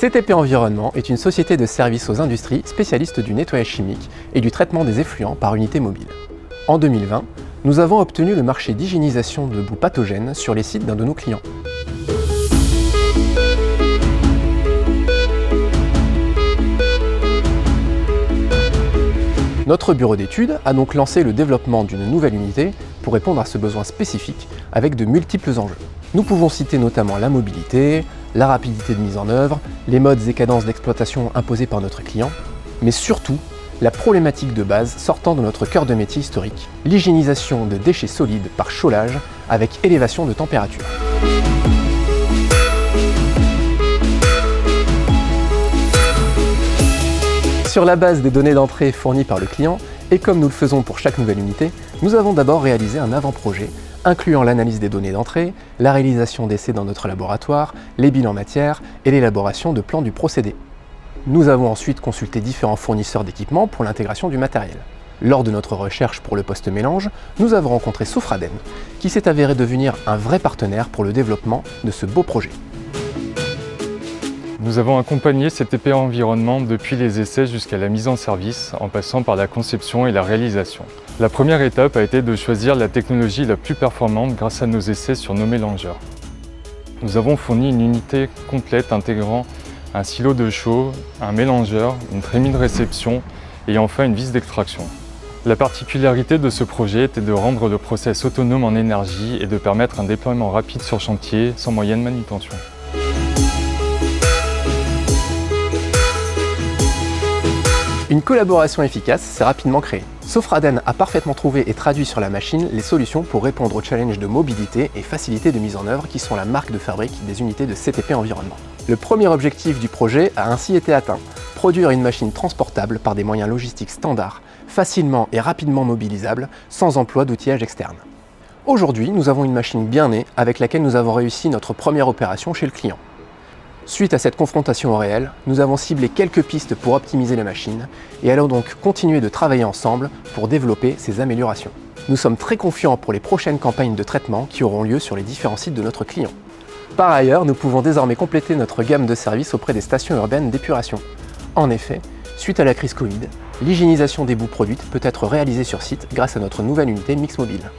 CTP Environnement est une société de services aux industries spécialiste du nettoyage chimique et du traitement des effluents par unité mobile. En 2020, nous avons obtenu le marché d'hygiénisation de boues pathogènes sur les sites d'un de nos clients. Notre bureau d'études a donc lancé le développement d'une nouvelle unité pour répondre à ce besoin spécifique avec de multiples enjeux. Nous pouvons citer notamment la mobilité, la rapidité de mise en œuvre, les modes et cadences d'exploitation imposés par notre client, mais surtout la problématique de base sortant de notre cœur de métier historique, l'hygiénisation de déchets solides par chaulage avec élévation de température. Sur la base des données d'entrée fournies par le client, et comme nous le faisons pour chaque nouvelle unité, nous avons d'abord réalisé un avant-projet incluant l'analyse des données d'entrée, la réalisation d'essais dans notre laboratoire, les bilans matières et l'élaboration de plans du procédé. Nous avons ensuite consulté différents fournisseurs d'équipements pour l'intégration du matériel. Lors de notre recherche pour le post-mélange, nous avons rencontré Sofraden, qui s'est avéré devenir un vrai partenaire pour le développement de ce beau projet. Nous avons accompagné CTP Environnement depuis les essais jusqu'à la mise en service, en passant par la conception et la réalisation. La première étape a été de choisir la technologie la plus performante grâce à nos essais sur nos mélangeurs. Nous avons fourni une unité complète intégrant un silo de chaux, un mélangeur, une trémie de réception et enfin une vis d'extraction. La particularité de ce projet était de rendre le process autonome en énergie et de permettre un déploiement rapide sur chantier sans moyenne manutention. Une collaboration efficace s'est rapidement créée. Sofraden a parfaitement trouvé et traduit sur la machine les solutions pour répondre aux challenges de mobilité et facilité de mise en œuvre qui sont la marque de fabrique des unités de CTP Environnement. Le premier objectif du projet a ainsi été atteint, produire une machine transportable par des moyens logistiques standards, facilement et rapidement mobilisables, sans emploi d'outillage externe. Aujourd'hui, nous avons une machine bien née avec laquelle nous avons réussi notre première opération chez le client. Suite à cette confrontation au réel, nous avons ciblé quelques pistes pour optimiser la machine et allons donc continuer de travailler ensemble pour développer ces améliorations. Nous sommes très confiants pour les prochaines campagnes de traitement qui auront lieu sur les différents sites de notre client. Par ailleurs, nous pouvons désormais compléter notre gamme de services auprès des stations urbaines d'épuration. En effet, suite à la crise Covid, l'hygiénisation des boues produites peut être réalisée sur site grâce à notre nouvelle unité Mix Mobile.